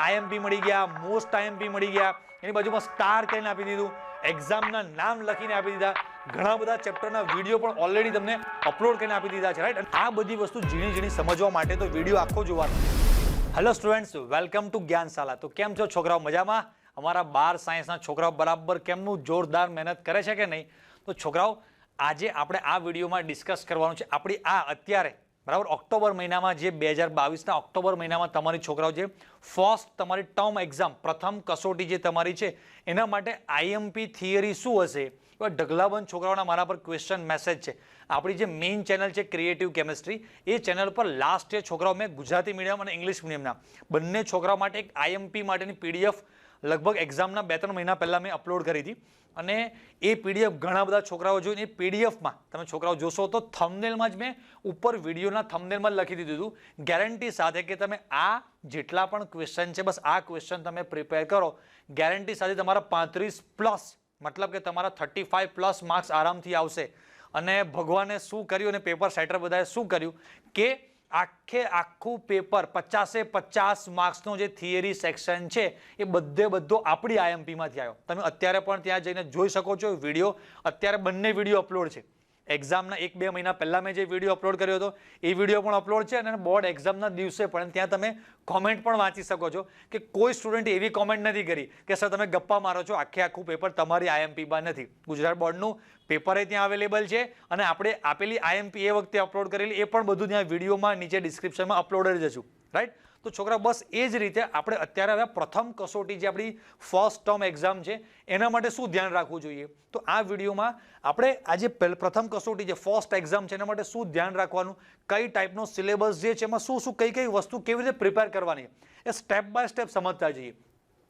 IMP મળી ગયા, most IMP મળી ગયા, એની બાજુમાં સ્ટાર કરીને આપી દીધું, એક્ઝામના નામ લખીને આપી દીધા, ઘણા બધા ચેપ્ટરના વિડીયો પણ ઓલરેડી તમને અપલોડ કરીને આપી દીધા છે, રાઈટ? અને આ બધી વસ્તુ ઝીણી ઝીણી સમજવા માટે તો વિડીયો આખો જોવાનો. Hello students, welcome to Gyanshala. તો કેમ છો છોકરાઓ, મજામાં? અમારા 12 સાયન્સના છોકરાઓ બરાબર કેમનું જોરદાર મહેનત કરે છે કે નહીં? તો છોકરાઓ, આજે આપણે આ વિડીયોમાં ડિસ્કસ કરવાનું છે આપણી આ અત્યારે બરાબર ઓક્ટોબર મહિનામાં જે 2022ના ઓક્ટોબર મહિનામાં તમારી છોકરાઓ જે ફર્સ્ટ તમારી ટર્મ એક્ઝામ પ્રથમ કસોટી જે તમારી છે એના માટે આઈએમપી થિયરી શું હશે એવા ઢગલાબંધ છોકરાઓના મારા પર ક્વેશ્ચન મેસેજ છે. આપણી જે મેઇન ચેનલ છે ક્રિએટિવ કેમિસ્ટ્રી, એ ચેનલ પર લાસ્ટ યર છોકરાઓ મેં ગુજરાતી મીડિયમ અને ઇંગ્લિશ મીડિયમના બંને છોકરાઓ માટે એક આઈએમપી માટેની પીડીએફ લગભગ એક્ઝામના 2-3 મહિના પહેલાં મેં અપલોડ કરી હતી. અને એ પીડીએફ ઘણા બધા છોકરાઓ જોઈને એ પીડીએફમાં તમે છોકરાઓ જોશો તો થંબનેલમાં જ મેં ઉપર વિડીયોના થંબનેલમાં લખી દીધું હતું ગેરંટી સાથે કે તમે આ જેટલા પણ ક્વેશ્ચન છે બસ આ ક્વેશ્ચન તમે પ્રિપેર કરો, ગેરંટી સાથે તમારા 35+ મતલબ કે તમારા 35+ માર્ક્સ આરામથી આવશે. અને ભગવાને શું કર્યું અને પેપર સેટર બધાએ શું કર્યું કે આખું પેપર 50-50 માર્ક્સનો જે થિયરી સેક્શન છે એ બધો આપણી આઈએમપીમાંથી આવ્યો. તમે અત્યારે પણ ત્યાં જઈને જોઈ શકો છો વિડીયો. અત્યારે બંને વિડીયો અપલોડ છે. એક્ઝામના 1-2 મહિના પહેલાં મેં જે વિડીયો અપલોડ કર્યો હતો એ વિડીયો પણ અપલોડ છે, અને બોર્ડ એક્ઝામના દિવસે પણ ત્યાં તમે કોમેન્ટ પણ વાંચી શકો છો કે કોઈ સ્ટુડન્ટ એવી કોમેન્ટ નથી કરી કે સર તમે ગપ્પા મારો છો, આખું પેપર તમારી આઈએમપીમાં નથી. ગુજરાત બોર્ડનું પેપર એ ત્યાં અવેલેબલ છે અને આપણે આપેલી આઈએમપી એ વખતે અપલોડ કરેલી એ પણ બધું ત્યાં વિડીયોમાં નીચે ડિસ્ક્રિપ્શનમાં અપલોડ જ છું, રાઈટ? તો છોકરા બસ એ જ રીતે આપણે અત્યારે હવે પ્રથમ કસોટી જે આપણી ફર્સ્ટ ટર્મ એક્ઝામ છે એના માટે શું ધ્યાન રાખવું જોઈએ, તો આ વિડીયોમાં આપણે આજે પ્રથમ કસોટી જે ફર્સ્ટ એક્ઝામ છે એના માટે શું ધ્યાન રાખવાનું, કઈ ટાઈપનો સિલેબસ જે છે એમાં શું કઈ વસ્તુ કેવી રીતે પ્રિપેર કરવાની એ સ્ટેપ બાય સ્ટેપ સમજતા જઈએ.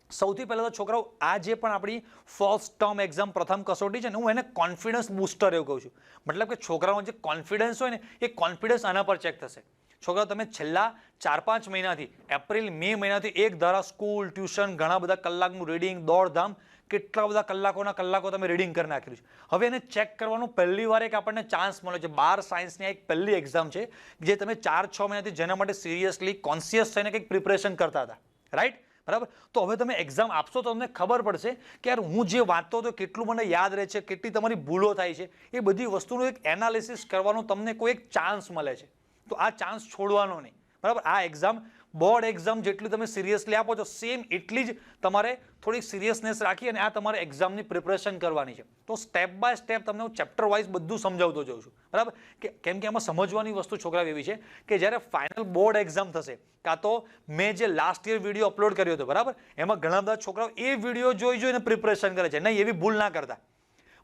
સૌથી પહેલાં તો છોકરાઓ આ જે પણ આપણી ફર્સ્ટ ટર્મ એક્ઝામ પ્રથમ કસોટી છે ને હું એને કોન્ફિડન્સ બૂસ્ટર એવું કહું છું. મતલબ કે છોકરાઓનો જે કોન્ફિડન્સ હોય ને એ કોન્ફિડન્સ આના પર ચેક થશે. છોકરાઓ તમે છેલ્લા 4-5 મહિનાથી એપ્રિલ-મે મહિનાથી એક ધારા સ્કૂલ ટ્યુશન ઘણા બધા કલાકનું રીડિંગ દોડધામ કેટલા બધા કલાકો તમે રીડિંગ કરી નાખેલું છે. હવે એને ચેક કરવાનું પહેલી વાર એક આપણને ચાન્સ મળ્યો છે. 12 સાયન્સની એક પહેલી એક્ઝામ છે જે તમે 4-6 મહિનાથી જેના માટે સિરિયસલી કોન્શિયસ થઈને કંઈક પ્રિપરેશન કરતા હતા, રાઈટ? બરાબર. તો હવે તમે એક્ઝામ આપશો તો તમને ખબર પડશે કે યાર હું જે વાંચતો હતો કેટલું મને યાદ રહે છે, કેટલી તમારી ભૂલો થાય છે, એ બધી વસ્તુનું એક એનાલિસિસ કરવાનું તમને કોઈ એક ચાન્સ મળે છે. તો આ ચાન્સ છોડવાનો નહીં, બરાબર? આ એક્ઝામ બોર્ડ એક્ઝામ જેટલી તમે સિરિયસલી આપો છો સેમ એટલી જ તમારે થોડીક સિરિયસનેસ રાખી અને આ તમારે એક્ઝામની પ્રિપરેશન કરવાની છે. તો સ્ટેપ બાય સ્ટેપ તમને હું ચેપ્ટર વાઇઝ બધું સમજાવતો જાઉં છું, બરાબર? કેમ કે એમાં સમજવાની વસ્તુ છોકરા એવી છે કે જ્યારે ફાઇનલ બોર્ડ એક્ઝામ થશે કાં તો મેં જે લાસ્ટ યર વિડીયો અપલોડ કર્યો હતો, બરાબર, એમાં ઘણા બધા છોકરાઓ એ વિડીયો જોઈને પ્રિપરેશન કરે છે. નહીં, એવી ભૂલ ના કરતા.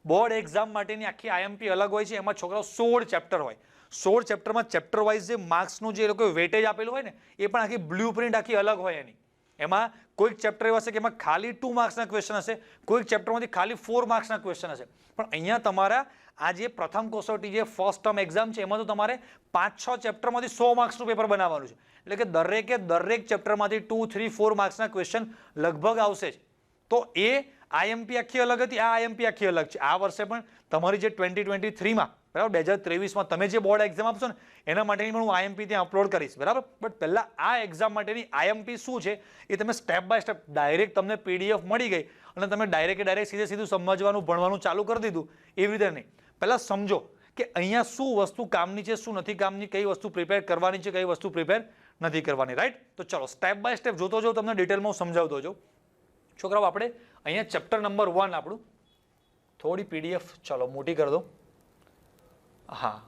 બોર્ડ એક્ઝામ માટેની આખી આઈએમપી અલગ હોય છે. એમાં છોકરાઓ 16 ચેપ્ટર હોય. 16 ચેપ્ટરમાં ચેપ્ટર વાઇઝ જે માર્ક્સનું જે લોકોએ વેટેજ આપેલું હોય ને એ પણ આખી બ્લુપ્રિન્ટ આખી અલગ હોય એની. એમાં કોઈક ચેપ્ટર એવા હશે કે એમાં ખાલી 2 માર્ક્સના ક્વેશ્ચન હશે, કોઈક ચેપ્ટરમાંથી ખાલી 4 માર્ક્સના ક્વેશ્ચન હશે. પણ અહીંયા તમારા આ જે પ્રથમ કસોટી જે ફર્સ્ટ ટર્મ એક્ઝામ છે એમાં તો તમારે 5-6 ચેપ્ટરમાંથી 100 માર્ક્સનું પેપર બનાવવાનું છે. એટલે કે દરેક ચેપ્ટરમાંથી 2-3-4 માર્ક્સના ક્વેશ્ચન લગભગ આવશે જ. તો એ આઈએમપી આખી અલગ હતી, આ આઈએમપી આખી અલગ છે. આ વર્ષે પણ તમારી જે 2023માં બરાબર 2023માં તમે જે બોર્ડ એક્ઝામ આપશો ને એના માટેની પણ હું આઈએમપી ત્યાં અપલોડ કરીશ, બરાબર? બટ પહેલાં આ એક્ઝામ માટેની આઈએમપી શું છે એ તમે સ્ટેપ બાય સ્ટેપ ડાયરેક્ટ તમને પીડીએફ મળી ગઈ અને તમે ડાયરેક્ટ સીધું સમજવાનું ભણવાનું ચાલુ કરી દીધું એવી રીતે નહીં. પહેલાં સમજો કે અહીંયા શું વસ્તુ કામની છે, શું નથી કામની, કઈ વસ્તુ પ્રિપેર કરવાની છે, કઈ વસ્તુ પ્રિપેર નથી કરવાની, રાઈટ? તો ચલો સ્ટેપ બાય સ્ટેપ જોતો જાઉં, તમને ડિટેલમાં હું સમજાવતો જાઉં. છોકરાઓ આપણે અહીંયા ચેપ્ટર નંબર 1 આપણું થોડી પીડીએફ ચલો મોટી કરી દો. હા,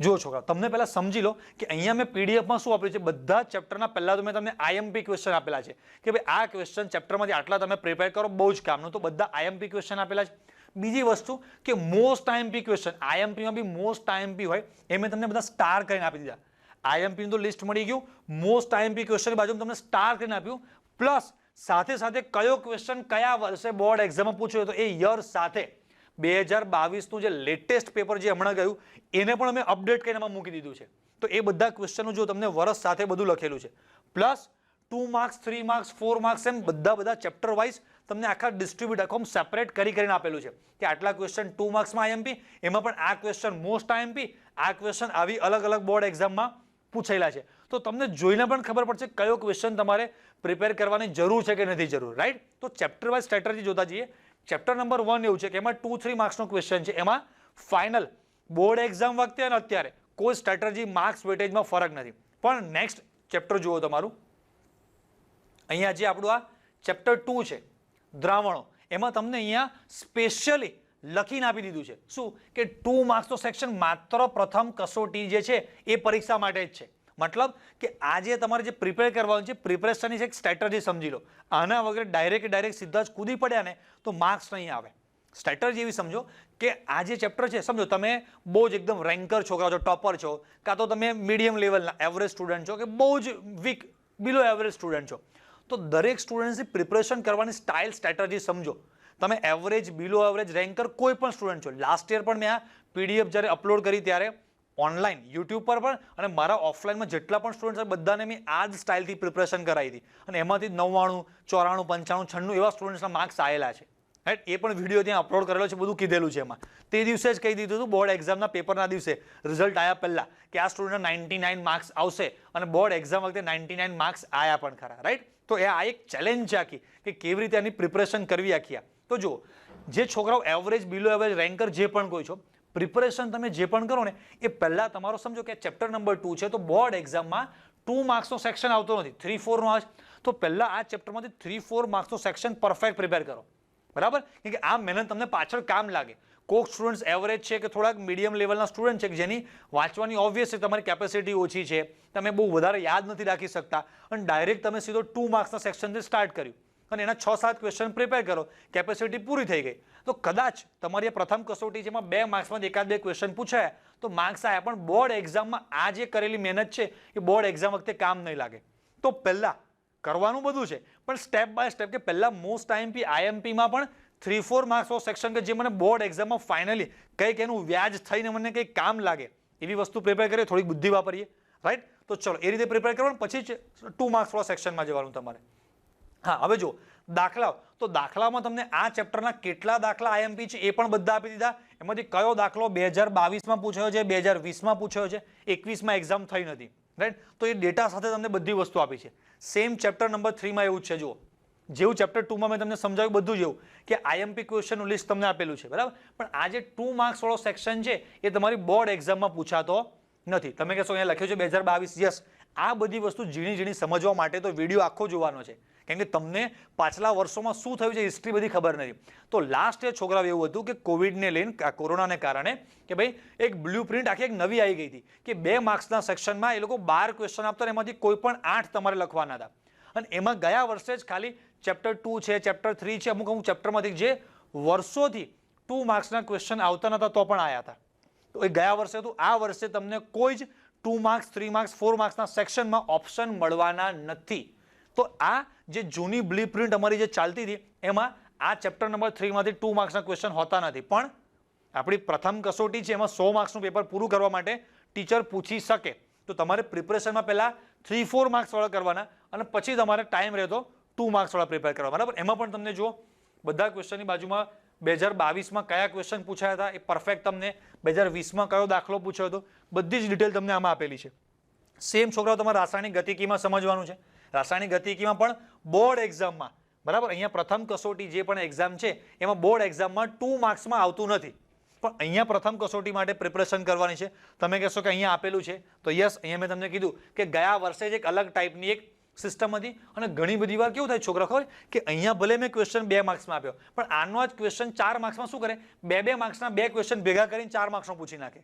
જુઓ છોકરા, તમને પહેલા સમજી લો કે અહીંયા મેં પીડીએફમાં શું આપ્યું છે. બધા ચેપ્ટરના પહેલા તો મેં તમને આઈએમપી ક્વેશ્ચન આપેલા છે કે ભાઈ આ ક્વેશ્ચન ચેપ્ટરમાંથી આટલા તમે પ્રિપેર કરો, બહુ જ કામનું. તો બધા આઈએમપી ક્વેશ્ચન આપેલા છે. બીજી વસ્તુ કે મોસ્ટ આઈએમપી ક્વેશ્ચન, આઈએમપીમાં બી મોસ્ટ આઈએમપી હોય એ મેં તમને બધા સ્ટાર કરીને આપી દીધા. આઈએમપીનું તો લિસ્ટ મળી ગયું, મોસ્ટ આઈએમપી ક્વેશ્ચનની બાજુમાં તમને સ્ટાર કરીને આપ્યું, પ્લસ સાથે કયો ક્વેશ્ચન કયા વર્ષે બોર્ડ એક્ઝામમાં પૂછ્યો હતો એ યર સાથે 2022નું જે લેટેસ્ટ પેપર જે હમણાં ગયું એને પણ અમે અપડેટ કરીને એમાં મૂકી દીધું છે. તો એ બધા ક્વેશ્ચનો જો તમને વર્ષ સાથે બધું લખેલું છે, પ્લસ 2 માર્ક્સ 3 માર્ક્સ 4 માર્ક્સ એમ બધા ચેપ્ટર વાઇઝ તમને આખા ડિસ્ટ્રીબ્યુટ આખું સેપરેટ કરીને આપેલું છે કે આટલા ક્વેશ્ચન 2 માર્ક્સમાં આઈએમપી, એમાં પણ આ ક્વેશ્ચન મોસ્ટ આઈએમપી, આ ક્વેશ્ચન આવી અલગ બોર્ડ એક્ઝામમાં પૂછેલા છે. તો તમને જોઈને પણ ખબર પડશે કયો ક્વેશ્ચન તમારે પ્રિપેર કરવાની જરૂર છે કે નથી જરૂર, રાઈટ? તો ચેપ્ટર વાઇઝ સ્ટ્રેટેજી જોતા જઈએ. ચેપ્ટર નંબર 1 એવું છે કે એમાં 2-3 માર્ક્સનો ક્વેશ્ચન છે. એમાં ફાઇનલ બોર્ડ એક્ઝામ વખતે અને અત્યારે કોઈ સ્ટ્રેટેજી માર્ક્સ વેટેજમાં ફરક નથી. પણ નેક્સ્ટ ચેપ્ટર જુઓ તમારું, અહીંયા જે આપણું આ ચેપ્ટર 2 છે દ્રાવણો, એમાં તમને અહીંયા સ્પેશિયલી લખીને આપી દીધું છે શું કે 2 માર્ક્સનો સેક્શન માત્ર પ્રથમ કસોટી જે છે એ પરીક્ષા માટે જ છે. મતલબ કે આજે તમારે જે પ્રિપેર કરવાનું છે, પ્રિપરેશનની એક સ્ટ્રેટેજી સમજી લો. આના વગર ડાયરેક્ટ સીધા જ કૂદી પડ્યા ને તો માર્ક્સ નહીં આવે. સ્ટ્રેટેજી એવી સમજો કે આ જે ચેપ્ટર છે, સમજો તમે બહુ જ એકદમ રેન્કર છોકરા છો, ટોપર છો, કાં તો તમે મીડિયમ લેવલના એવરેજ સ્ટુડન્ટ છો કે બહુ જ વીક બિલો એવરેજ સ્ટુડન્ટ છો, તો દરેક સ્ટુડન્ટની પ્રિપરેશન કરવાની સ્ટાઇલ સ્ટ્રેટેજી સમજો. તમે એવરેજ બિલો એવરેજ રેન્કર કોઈ પણ સ્ટુડન્ટ છો, લાસ્ટ યર પણ મેં આ પીડીએફ જ્યારે અપલોડ કરી ત્યારે ઓનલાઈન યુટ્યુબ પર પણ અને મારા ઓફલાઈનમાં જેટલા પણ સ્ટુડન્ટ છે બધાને મેં આ જ સ્ટાઇલથી પ્રિપરેશન કરાવી હતી અને એમાંથી 99, 94, 95, 96 એવા સ્ટુડન્ટ્સના માર્ક્સ આવેલા છે, રાઈટ? એ પણ વિડીયો ત્યાં અપલોડ કરેલો છે, બધું કીધેલું છે એમાં. તે દિવસે જ કહી દીધું હતું બોર્ડ એક્ઝામના પેપરના દિવસે રિઝલ્ટ આવ્યા પહેલા કે આ સ્ટુડન્ટના 99 માર્ક્સ આવશે અને બોર્ડ એક્ઝામ વખતે 99 માર્ક્સ આવ્યા પણ ખરા, રાઈટ? તો એ આ એક ચેલેન્જ છે આખી કે કેવી રીતે એની પ્રિપરેશન કરવી આખી. તો જુઓ, જે છોકરાઓ એવરેજ બિલો એવરેજ રેન્કર જે પણ કોઈ છો, પ્રિપરેશન તમે જે પણ કરો ને એ પહેલાં તમારો સમજો કે ચેપ્ટર નંબર 2 છે તો બોર્ડ એક્ઝામમાં 2 માર્ક્સનો સેક્શન આવતો નથી, 3-4 નો આવે. તો પહેલાં આ ચેપ્ટરમાંથી 3-4 માર્ક્સનો સેક્શન પરફેક્ટ પ્રિપેર કરો, બરાબર? કેમ કે આ મહેનત તમને પાછળ કામ લાગે. કોક સ્ટુડન્ટ્સ એવરેજ છે કે થોડાક મીડિયમ લેવલના સ્ટુડન્ટ છે કે જેની વાંચવાની ઓબ્વિયસ છે તમારી કેપેસિટી ઓછી છે, તમે બહુ વધારે યાદ નથી રાખી શકતા અને ડાયરેક્ટ તમે સીધો 2 માર્ક્સના સેક્શનથી સ્ટાર્ટ કર્યું અને એના 6-7 ક્વેશ્ચન પ્રિપેર કરો, કેપેસિટી પૂરી થઈ ગઈ. તો કદાચ તમારી પ્રથમ કસોટી જેમાં 2 માર્ક્સમાં 1-2 ક્વેશ્ચન પૂછાયા તો માર્ક્સ આવ્યા, પણ બોર્ડ એક્ઝામમાં આ જે કરેલી મહેનત છે એ બોર્ડ એક્ઝામ વખતે કામ નહીં લાગે. તો પહેલાં કરવાનું બધું છે પણ સ્ટેપ બાય સ્ટેપ, કે પહેલાં મોસ્ટ આઈએમપીમાં પણ 3-4 માર્ક્સનો સેક્શન કે જે મને બોર્ડ એક્ઝામમાં ફાઇનલી કંઈક એનું વ્યાજ થઈને મને કંઈક કામ લાગે એવી વસ્તુ પ્રિપેર કરીએ, થોડીક બુદ્ધિ વાપરીએ, રાઈટ? તો ચલો એ રીતે પ્રિપેર કરવાનું, પછી જ 2 માર્ક્સવાળા સેક્શનમાં જવાનું તમારે. હા, હવે જો દાખલાઓ, તો દાખલામાં તમને આ ચેપ્ટરના કેટલા દાખલા આઈએમપી છે એ પણ બધા આપી દીધા. એમાંથી કયો દાખલો 2022માં પૂછાયો છે, 2020માં પૂછાયો છે, 21માં એક્ઝામ થઈ નથી, રાઈટ? તો એ ડેટા સાથે તમને બધી વસ્તુ આપી છે. સેમ ચેપ્ટર નંબર 3માં એવું જ છે. જુઓ, જેવું ચેપ્ટર 2માં મેં તમને સમજાવ્યું બધું જ એવું કે આઈએમપી ક્વેશ્ચનનું લિસ્ટ તમને આપેલું છે, બરાબર? પણ આ જે 2 માર્ક્સવાળો સેક્શન છે એ તમારી બોર્ડ એક્ઝામમાં પૂછાતો નથી. તમે કહેશો અહીંયા લખ્યું છે 2022, યસ, આ બધી વસ્તુ ઝીણી સમજવા માટે તો વિડીયો આખો જોવાનો છે, કેમ કે તમને પાછલા વર્ષોમાં શું થયું છે હિસ્ટ્રી બધી ખબર નથી. તો લાસ્ટ યર છોકરાઓ એવું હતું કે કોવિડને લઈને, કોરોનાને કારણે, કે ભાઈ એક બ્લુ પ્રિન્ટ આખી એક નવી આવી ગઈ હતી કે 2 માર્ક્સના સેક્શનમાં એ લોકો 12 ક્વેશ્ચન આપતા અને એમાંથી કોઈ પણ 8 તમારે લખવાના હતા. અને એમાં ગયા વર્ષે જ ખાલી ચેપ્ટર 2 છે, ચેપ્ટર 3 છે, અમુક ચેપ્ટરમાંથી જે વર્ષોથી 2 માર્ક્સના ક્વેશ્ચન આવતા નતા તો પણ આવ્યા હતા. તો એ ગયા વર્ષે હતું. આ વર્ષે તમને કોઈ જ 2 માર્ક્સ, 3 માર્ક્સ, 4 માર્ક્સના સેક્શનમાં ઓપ્શન મળવાના નથી. તો આ જે જૂની બ્લુ પ્રિન્ટ અમારી જે ચાલતી હતી એમાં આ ચેપ્ટર નંબર 3માંથી 2 માર્ક્સના ક્વેશ્ચન હોતા નથી. પણ આપણી પ્રથમ કસોટી છે એમાં 100 માર્ક્સનું પેપર પૂરું કરવા માટે ટીચર પૂછી શકે. તો તમારે પ્રિપરેશનમાં પહેલાં 3-4 માર્ક્સવાળા કરવાના અને પછી તમારે ટાઈમ રહેતો 2 માર્ક્સવાળા પ્રિપેર કરવા, બરાબર? એમાં પણ તમને જુઓ બધા ક્વેશ્ચનની બાજુમાં 2022માં કયા ક્વેશ્ચન પૂછાયા હતા એ પરફેક્ટ, તમને 2020માં કયો દાખલો પૂછ્યો હતો બધી જ ડિટેલ તમને આમાં આપેલી છે. સેમ છોકરાઓ તમારે રાસાયણિક ગતિકીમાં સમજવાનું છે. રાસાયણિક ગતિકીમાં પણ બોર્ડ એક્ઝામમાં, બરાબર, અહીંયા પ્રથમ કસોટી જે પણ એક્ઝામ છે એમાં બોર્ડ એક્ઝામમાં 2 માર્ક્સમાં આવતું નથી, પણ અહીંયા પ્રથમ કસોટી માટે પ્રિપરેશન કરવાની છે. તમે કહેશો કે અહીંયા આપેલું છે, તો યસ, અહીંયા મેં તમને કીધું કે ગયા વર્ષે જ એક અલગ ટાઈપની એક સિસ્ટમ હતી અને ઘણી બધી વાર કેવું થાય છોકરા ખબર કે અહીંયા ભલે મેં ક્વેશ્ચન 2 માર્ક્સમાં આપ્યો પણ આનો જ ક્વેશ્ચન 4 માર્ક્સમાં શું કરે, 2 માર્ક્સના 2 ક્વેશ્ચન ભેગા કરીને 4 માર્ક્સનો પૂછી નાખે.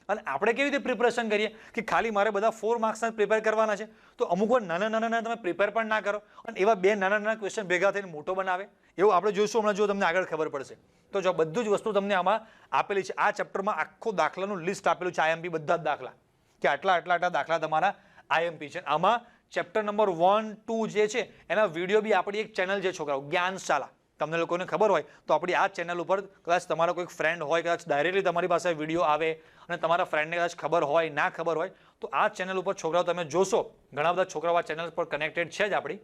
અને આપણે કેવી રીતે પ્રિપરેશન કરીએ કે ખાલી મારે બધા 4 માર્ક્સના પ્રિપેર કરવાના છે, તો અમુક વાર નાના તમે પ્રિપેર પણ ના કરો અને એવા 2 નાના ક્વેશ્ચન ભેગા થઈને મોટો બનાવે. એવું આપણે જોઈશું હમણાં, જો તમને આગળ ખબર પડશે. તો જો બધું જ વસ્તુ તમને આમાં આપેલી છે. આ ચેપ્ટરમાં આખો દાખલાનું લિસ્ટ આપેલું છે, આઈએમપી બધા જ દાખલા, કે આટલા દાખલા તમારા આઈએમપી છે. આમાં ચેપ્ટર નંબર 1, 2 જે છે એના વિડીયો બી આપણી એક ચેનલ છે છોકરાઓ, જ્ઞાનશાલા. તમને લોકોને ખબર હોય તો આપણી આ ચેનલ ઉપર કદાચ તમારો કોઈ ફ્રેન્ડ હોય, કદાચ ડાયરેક્ટલી તમારી પાસે વિડીયો આવે અને તમારા ફ્રેન્ડને કદાચ ખબર હોય, ના ખબર હોય, તો આ ચેનલ ઉપર છોકરાઓ તમે જોશો, ઘણા બધા છોકરાઓ આ ચેનલ પર કનેક્ટેડ છે જ આપણી.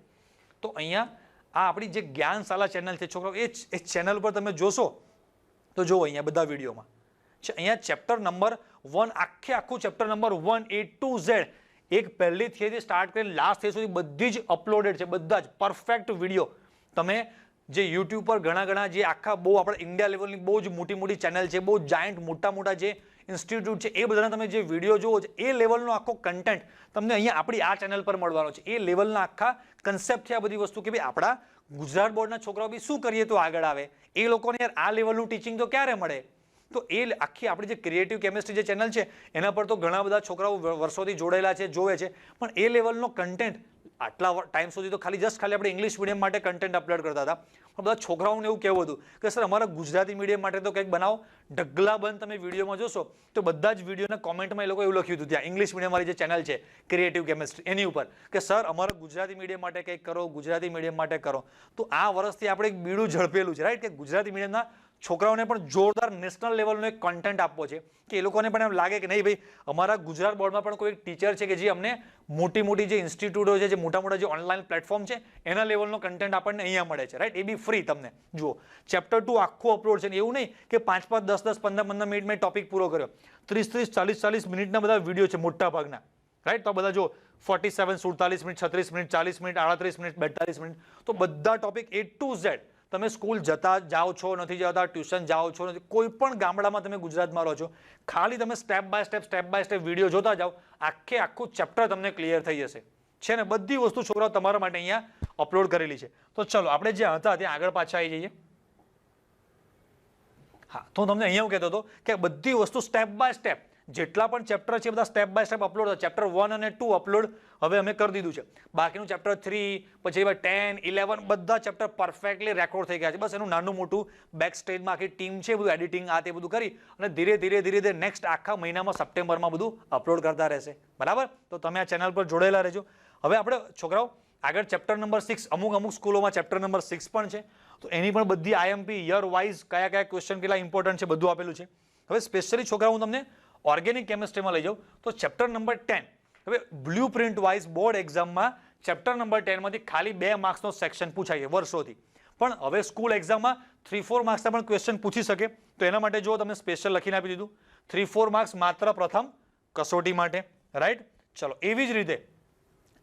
તો અહીંયા આ આપણી જે જ્ઞાનશાલા ચેનલ છે છોકરાઓ, એ ચેનલ ઉપર તમે જોશો તો જુઓ અહીંયા બધા વિડીયોમાં છે. અહીંયા ચેપ્ટર નંબર 1, આખું chapter number 1 A to Z એક પહેલી થિયરી સ્ટાર્ટ કરીને લાસ્ટ થિયરી સુધી બધી જ અપલોડેડ છે, બધા જ પરફેક્ટ વિડીયો. તમે જે યુટ્યુબ પર ઘણા જે આખા બહુ આપણે ઇન્ડિયા લેવલની બહુ જ મોટી ચેનલ છે, બહુ જાયન્ટ મોટા જે ઇન્સ્ટિટ્યૂટ છે, એ બધાના તમે જે વિડીયો જુઓ છો એ લેવલનો આખો કન્ટેન્ટ તમને અહીંયા આપણી આ ચેનલ પર મળવાનો છે. એ લેવલના આખા કન્સેપ્ટ છે આ બધી વસ્તુ, કે ભાઈ આપણા ગુજરાત બોર્ડના છોકરાઓ બી શું કરીએ તો આગળ આવે, એ લોકોને યાર આ લેવલનું ટીચિંગ તો ક્યારે મળે. તો એ આખી આપણી જે ક્રિએટિવ કેમિસ્ટ્રી જે ચેનલ છે એના પર તો ઘણા બધા છોકરાઓ વર્ષોથી જોડાયેલા છે, જોવે છે, પણ એ લેવલનો કન્ટેન્ટ આટલા ટાઈમ સુધી તો ખાલી આપણે ઇંગ્લિશ મીડિયમ માટે કન્ટેન્ટ અપલોડ કરતા હતા. પણ બધા છોકરાઓને એવું કહેવું હતું કે સર અમારા ગુજરાતી મીડિયમ માટે તો કંઈક બનાવો. ઢગલા બંધ તમે વિડીયોમાં જોશો તો બધા જ વિડીયોના કોમેન્ટમાં એ લોકો એવું લખ્યું હતું ત્યાં ઇંગ્લિશ મીડિયમવાળી જે ચેનલ છે ક્રિએટિવ કેમિસ્ટ્રી એની ઉપર, કે સર અમારા ગુજરાતી મીડિયમ માટે કંઈક કરો, ગુજરાતી મીડિયમ માટે કરો. તો આ વર્ષથી આપણે એક બીડું ઝડપેલું છે, રાઈટ, કે ગુજરાતી મીડિયમના છોકરાઓને પણ જોરદાર નેશનલ લેવલનો એક કોન્ટેન્ટ આપવો છે, કે એ લોકોને પણ એમ લાગે કે નહીં ભાઈ અમારા ગુજરાત બોર્ડમાં પણ કોઈ ટીચર છે કે જે અમને મોટી જે ઇન્સ્ટિટ્યૂટો છે, જે મોટા જે ઓનલાઈન પ્લેટફોર્મ છે એના લેવલનો કન્ટેન્ટ આપણને અહીંયા મળે છે, રાઈટ, એ બી ફ્રી. તમને જુઓ ચેપ્ટર 2 આખું અપલોડ છે, એવું નહીં કે 5 10 15 મિનિટ મેં ટોપિક પૂરો કર્યો, 30 40 મિનિટના બધા વિડીયો છે મોટા ભાગના, રાઈટ. તો બધા જો 47 47 minute 36 minute 40 minute 38 minute 42 minute, તો બધા ટોપિક A to Z. તમે સ્કૂલ જાઓ છો નથી જતા, ટ્યુશન જાઓ છો નથી, કોઈ પણ ગામડામાં તમે ગુજરાતમાં રહો છો, ખાલી તમે સ્ટેપ બાય સ્ટેપ વિડીયો જોતા જાઓ, આખું ચેપ્ટર તમને ક્લિયર થઈ જશે. છે ને બધી વસ્તુ છોકરાઓ તમારા માટે અહીંયા અપલોડ કરેલી છે. તો ચલો આપણે જ્યાં હતા ત્યાં આગળ પાછા આવી જઈએ. હા, તો તમને અહીંયા હું કહેતો હતો કે બધી વસ્તુ સ્ટેપ બાય સ્ટેપ જેટલા પણ ચેપ્ટર છે બધા step by step upload. Chapter 1 અને 2 અપલોડ હવે અમે કરી દીધું છે. બાકીનું ચેપ્ટર 3 પછી 10 11 બધા ચેપ્ટર પરફેક્ટલી રેકોર્ડ થઈ ગયા છે. બસ એનું નાનું મોટું બેક સ્ટેજમાં આખી ટીમ છે, બધું એડિટિંગ આ તે બધું કરી અને ધીરે નેક્સ્ટ આખા મહિનામાં સપ્ટેમ્બરમાં બધું અપલોડ કરતા રહેશે, બરાબર. તો તમે આ ચેનલ પર જોડાયેલા રહેજો. હવે આપણે છોકરાઓ આગળ ચેપ્ટર નંબર 6, અમુક સ્કૂલોમાં ચેપ્ટર નંબર 6 પણ છે, તો એની પણ બધી આઈએમપી યર વાઇઝ કયા ક્વેશ્ચન કેટલા ઇમ્પોર્ટન્ટ છે બધું આપેલું છે. હવે સ્પેશિયલી છોકરાઓ હું તમને ઓર્ગેનિક કેમિસ્ટ્રીમાં લઈ જાઉં તો ચેપ્ટર નંબર 10. હવે બ્લુ પ્રિન્ટ વાઇઝ બોર્ડ એક્ઝામમાં ચેપ્ટર નંબર 10 માંથી ખાલી 2 માર્ક્સનો સેક્શન પૂછાય છે વર્ષોથી, પણ હવે સ્કૂલ એક્ઝામમાં 3-4 માર્ક્સના પણ ક્વેશ્ચન પૂછી શકે. તો એના માટે જો તમને સ્પેશિયલ લખીને આપી દીધું 3-4 માર્ક્સ માત્ર પ્રથમ કસોટી માટે, રાઈટ. ચલો એવી જ રીતે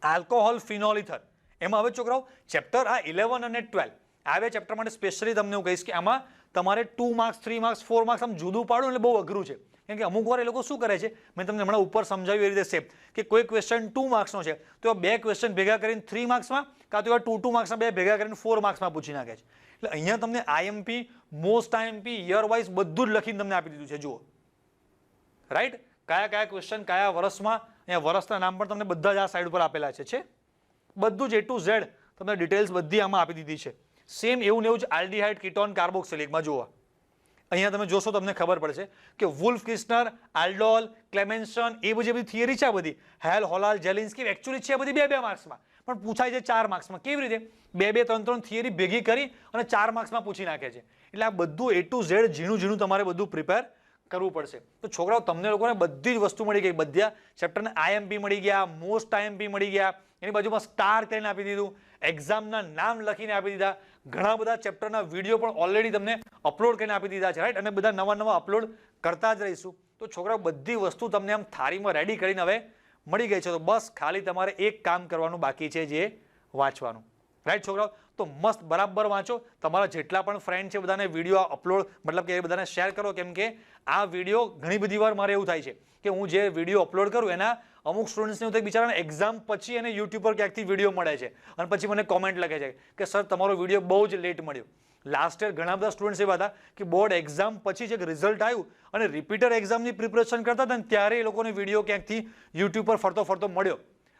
આલ્કોહોલ ફિનોલ ઇથર, એમાં હવે છોકરાઓ ચેપ્ટર આ 11 અને 12 આ બે ચેપ્ટર માટે સ્પેશિયલી તમને હું કહીશ કે આમાં તમારે 2 માર્ક્સ 3 માર્ક્સ 4 માર્ક્સ આમ જુદું પાડું એટલે બહુ અઘરું છે. કેમ કે અમુક વાર એ લોકો શું કરે છે, મેં તમને હમણાં ઉપર સમજાવ્યું એ રીતે સેમ, કે કોઈ ક્વેશ્ચન 2 માર્ક્સનો છે તો આ 2 ક્વેશ્ચન ભેગા કરીને 3 માર્ક્સમાં, કાં તો 2 માર્ક્સના 2 ભેગા કરીને 4 માર્ક્સમાં પૂછી નાખે છે. એટલે અહીંયા તમને IMP, most IMP, year wise બધું જ લખીને તમને આપી દીધું છે. જુઓ, રાઈટ, કયા ક્વેશ્ચન કયા વર્ષમાં, અહીંયા વર્ષના નામ પણ તમને બધા જ આ સાઈડ ઉપર આપેલા છે. બધું જ A to Z તમને ડિટેલ્સ બધી આમાં આપી દીધી છે. સેમ એવું જ આલ્ડીહાઇડ, કીટોન, કાર્બોક્સિલિકમાં જુઓ અહીંયા તમે જોશો તમને ખબર પડશે કે વુલ્ફ કિસ્નર, આલ્ડોલ, ક્લેમેન્સન એ બધી થિયરી છે, આ બધી હેલ હોલાલ જેલિન્સ્કી એકચ્યુઅલી છે બધી 2-2 માર્ક્સમાં, પણ પૂછાય છે 4 માર્ક્સમાં. કેવી રીતે 2-2 3-3 થિયરી ભેગી કરી અને 4 માર્ક્સમાં પૂછી નાખે છે. એટલે આ બધું A to Z ઝીણું તમારે બધું પ્રિપેર કરવું પડશે. તો છોકરાઓ તમને લોકોને બધી જ વસ્તુ મળી ગઈ, બધા ચેપ્ટરને આઈએમપી મળી ગયા, મોસ્ટ આઈએમપી મળી ગયા, એની બાજુમાં સ્ટાર કરીને આપી દીધું, એક્ઝામના નામ લખીને આપી દીધા, ઘણા બધા ચેપ્ટરના વિડીયો પણ ઓલરેડી તમને અપલોડ કરીને આપી દીધા છે, રાઈટ. અને બધા નવા અપલોડ કરતા જ રહીશું. તો છોકરાઓ બધી વસ્તુ તમને આમ થાળીમાં રેડી કરીને હવે મળી ગઈ છે. તો બસ ખાલી તમારે એક કામ કરવાનું બાકી છે, જે વાંચવાનું, રાઈટ છોકરાઓ. તો મસ્ત બરાબર વાંચો. તમારા જેટલા પણ ફ્રેન્ડ છે બધાને વિડીયો અપલોડ મતલબ કે એ બધાને શેર કરો, કેમ કે આ વિડીયો ઘણી બધી વાર મારે એવું થાય છે કે હું જે વિડીયો અપલોડ કરું એના અમુક સ્ટુડન્ટ્સને એવું થાય બિચારાને એક્ઝામ પછી અને યુટ્યુબ પર ક્યાંકથી વિડીયો મળે છે અને પછી મને કોમેન્ટ લખે છે કે સર તમારો વિડીયો બહુ જ લેટ મળ્યો. લાસ્ટ યર ઘણા બધા સ્ટુડન્ટ્સ એવા હતા કે બોર્ડ એક્ઝામ પછી જે રિઝલ્ટ આવ્યું અને રિપીટર એક્ઝામની પ્રિપરેશન કરતા હતા ને ત્યારે એ લોકોને વિડીયો ક્યાંકથી યુટ્યુબ પર ફરતો મળ્યો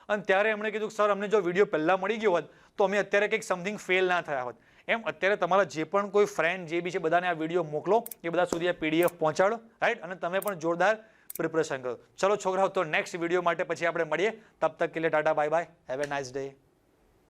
અને ત્યારે એમણે કીધું સર અમને જો વિડીયો પહેલાં મળી ગયો હોત તો અમે અત્યારે કંઈક સમથિંગ ફેલ ના થયા હોત. એમ અત્યારે તમારા જે પણ કોઈ ફ્રેન્ડ જે બી છે બધાને આ વિડીયો મોકલો, એ બધા સુધી આ PDF પહોંચાડો, રાઈટ. અને તમે પણ જોરદાર પ્રિપરેશન કરો. ચલો છોકરાઓ, તો નેક્સ્ટ વિડીયો માટે પછી આપણે મળીએ. તબ તક કે લિયે Tata bye bye, have a nice day.